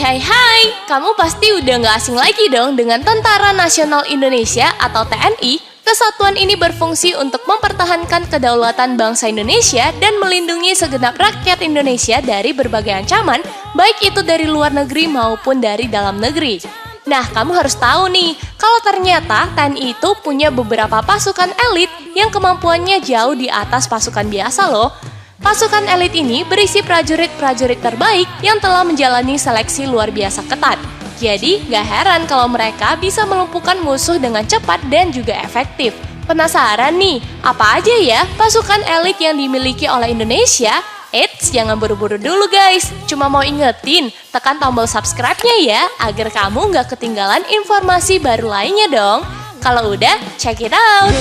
Hai, kamu pasti udah gak asing lagi dong dengan Tentara Nasional Indonesia atau TNI. Kesatuan ini berfungsi untuk mempertahankan kedaulatan bangsa Indonesia dan melindungi segenap rakyat Indonesia dari berbagai ancaman, baik itu dari luar negeri maupun dari dalam negeri. Nah, kamu harus tahu nih, kalau ternyata TNI itu punya beberapa pasukan elit yang kemampuannya jauh di atas pasukan biasa loh. Pasukan elit ini berisi prajurit-prajurit terbaik yang telah menjalani seleksi luar biasa ketat. Jadi, gak heran kalau mereka bisa melumpuhkan musuh dengan cepat dan juga efektif. Penasaran nih, apa aja ya pasukan elit yang dimiliki oleh Indonesia? Eits, jangan buru-buru dulu guys. Cuma mau ingetin, tekan tombol subscribe-nya ya, agar kamu gak ketinggalan informasi baru lainnya dong. Kalau udah, check it out!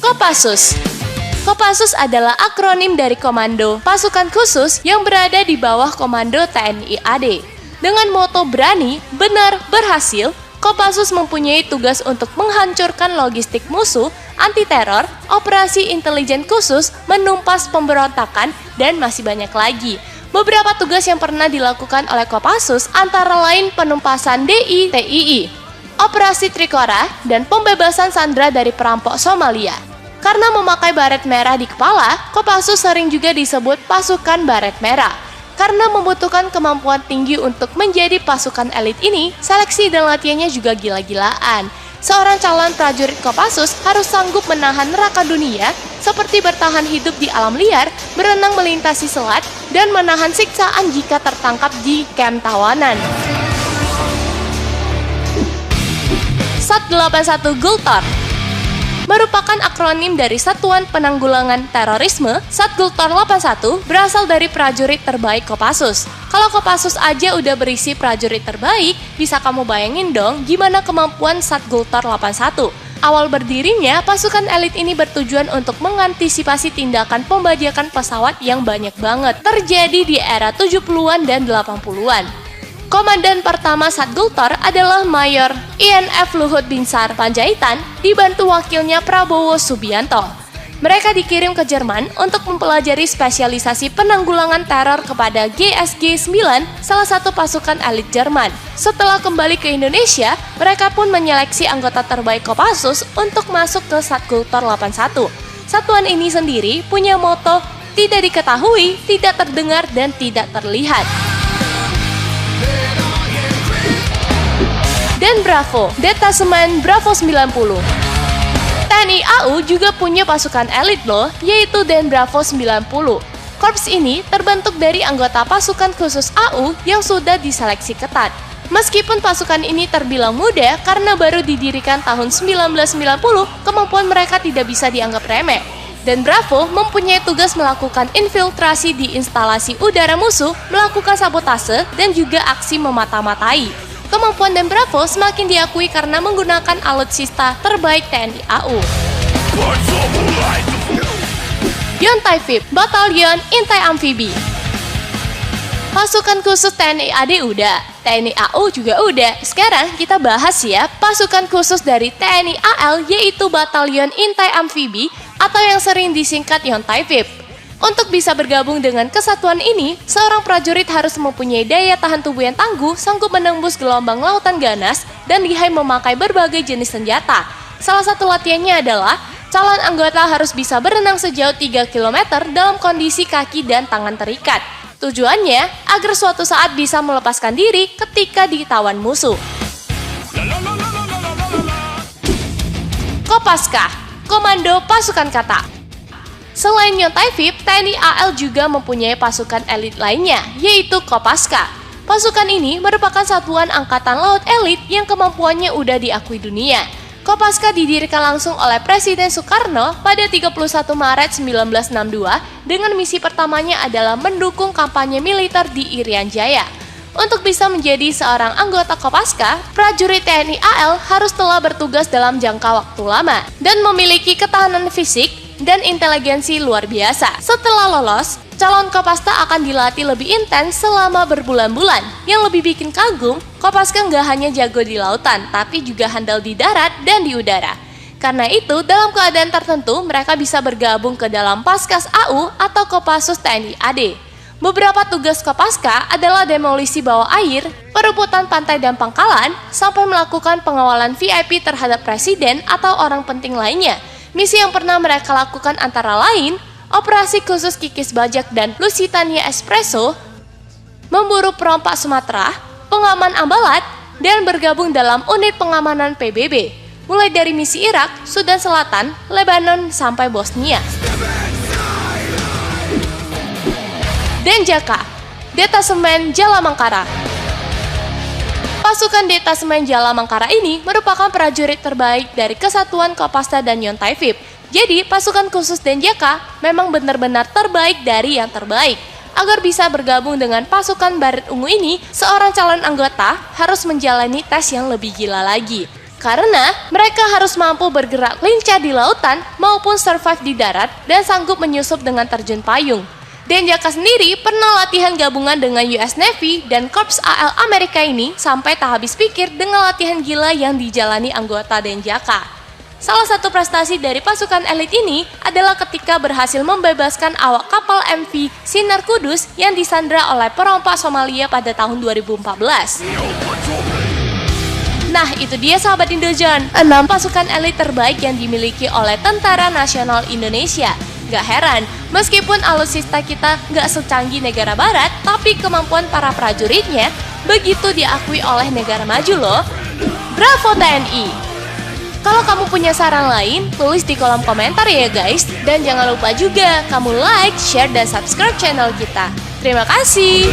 Kopassus. Kopassus adalah akronim dari Komando Pasukan Khusus yang berada di bawah Komando TNI AD. Dengan moto berani, benar, berhasil, Kopassus mempunyai tugas untuk menghancurkan logistik musuh, anti-teror, operasi intelijen khusus, menumpas pemberontakan, dan masih banyak lagi. Beberapa tugas yang pernah dilakukan oleh Kopassus antara lain penumpasan DITII, Operasi Trikora, dan pembebasan sandera dari perampok Somalia. Karena memakai baret merah di kepala, Kopassus sering juga disebut pasukan baret merah. Karena membutuhkan kemampuan tinggi untuk menjadi pasukan elit ini, seleksi dan latihannya juga gila-gilaan. Seorang calon prajurit Kopassus harus sanggup menahan neraka dunia, seperti bertahan hidup di alam liar, berenang melintasi selat, dan menahan siksaan jika tertangkap di kamp tawanan. SAT 81 Gultor merupakan akronim dari Satuan Penanggulangan Terorisme. SAT Gultor 81 berasal dari prajurit terbaik Kopassus. Kalau Kopassus aja udah berisi prajurit terbaik, bisa kamu bayangin dong gimana kemampuan SAT Gultor 81. Awal berdirinya, pasukan elit ini bertujuan untuk mengantisipasi tindakan pembajakan pesawat yang banyak banget terjadi di era 70-an dan 80-an. Komandan pertama SAT Gultor adalah Mayor INF Luhut Binsar Panjaitan, dibantu wakilnya Prabowo Subianto. Mereka dikirim ke Jerman untuk mempelajari spesialisasi penanggulangan teror kepada GSG 9, salah satu pasukan elit Jerman. Setelah kembali ke Indonesia, mereka pun menyeleksi anggota terbaik Kopassus untuk masuk ke SAT Gultor 81. Satuan ini sendiri punya moto, tidak diketahui, tidak terdengar, dan tidak terlihat. Dan Bravo, Detasemen Bravo 90. TNI AU juga punya pasukan elit loh, yaitu Den Bravo 90. Korps ini terbentuk dari anggota pasukan khusus AU yang sudah diseleksi ketat. Meskipun pasukan ini terbilang muda karena baru didirikan tahun 1990, kemampuan mereka tidak bisa dianggap remeh. Dan Bravo mempunyai tugas melakukan infiltrasi di instalasi udara musuh, melakukan sabotase, dan juga aksi memata-matai. Kemampuan Den Bravo semakin diakui karena menggunakan alutsista terbaik TNI AU. Yontai VIP, Batalion Intai Amfibi. Pasukan khusus TNI AD udah, TNI AU juga udah. Sekarang kita bahas ya pasukan khusus dari TNI AL, yaitu Batalion Intai Amfibi atau yang sering disingkat Yontai VIP. Untuk bisa bergabung dengan kesatuan ini, seorang prajurit harus mempunyai daya tahan tubuh yang tangguh, sanggup menembus gelombang lautan ganas, dan lihai memakai berbagai jenis senjata. Salah satu latihannya adalah, calon anggota harus bisa berenang sejauh 3 km dalam kondisi kaki dan tangan terikat. Tujuannya, agar suatu saat bisa melepaskan diri ketika ditawan musuh. Kopaska, Komando Pasukan Kata. Selain Yontai VIP, TNI AL juga mempunyai pasukan elit lainnya, yaitu Kopaska. Pasukan ini merupakan satuan angkatan laut elit yang kemampuannya udah diakui dunia. Kopaska didirikan langsung oleh Presiden Soekarno pada 31 Maret 1962 dengan misi pertamanya adalah mendukung kampanye militer di Irian Jaya. Untuk bisa menjadi seorang anggota Kopaska, prajurit TNI AL harus telah bertugas dalam jangka waktu lama dan memiliki ketahanan fisik dan inteligensi luar biasa. Setelah lolos, calon Kopaska akan dilatih lebih intens selama berbulan-bulan. Yang lebih bikin kagum, Kopaska nggak hanya jago di lautan, tapi juga handal di darat dan di udara. Karena itu, dalam keadaan tertentu, mereka bisa bergabung ke dalam Paskas AU atau Kopassus TNI AD. Beberapa tugas Kopaska adalah demolisi bawah air, perebutan pantai dan pangkalan, sampai melakukan pengawalan VIP terhadap presiden atau orang penting lainnya. Misi yang pernah mereka lakukan antara lain, operasi khusus Kikis Bajak dan Lusitania Espresso, memburu perompak Sumatera, pengaman Ambalat, dan bergabung dalam unit pengamanan PBB, mulai dari misi Irak, Sudan Selatan, Lebanon, sampai Bosnia. Denjaka, Detasemen Jala Mangkara. Pasukan Detasemen Jala Mangkara ini merupakan prajurit terbaik dari Kesatuan Kopasda dan Yontaifib. Jadi, pasukan khusus Denjaka memang benar-benar terbaik dari yang terbaik. Agar bisa bergabung dengan pasukan Baret Ungu ini, seorang calon anggota harus menjalani tes yang lebih gila lagi. Karena mereka harus mampu bergerak lincah di lautan maupun survive di darat dan sanggup menyusup dengan terjun payung. Denjaka sendiri pernah latihan gabungan dengan US Navy dan Korps AL Amerika ini sampai tak habis pikir dengan latihan gila yang dijalani anggota Denjaka. Salah satu prestasi dari pasukan elit ini adalah ketika berhasil membebaskan awak kapal MV Sinar Kudus yang disandra oleh perompak Somalia pada tahun 2014. Nah, itu dia sahabat Indojon, 6 pasukan elit terbaik yang dimiliki oleh Tentara Nasional Indonesia. Gak heran, meskipun alutsista kita gak secanggih negara barat, tapi kemampuan para prajuritnya begitu diakui oleh negara maju loh. Bravo TNI! Kalau kamu punya saran lain, tulis di kolom komentar ya guys. Dan jangan lupa juga kamu like, share, dan subscribe channel kita. Terima kasih!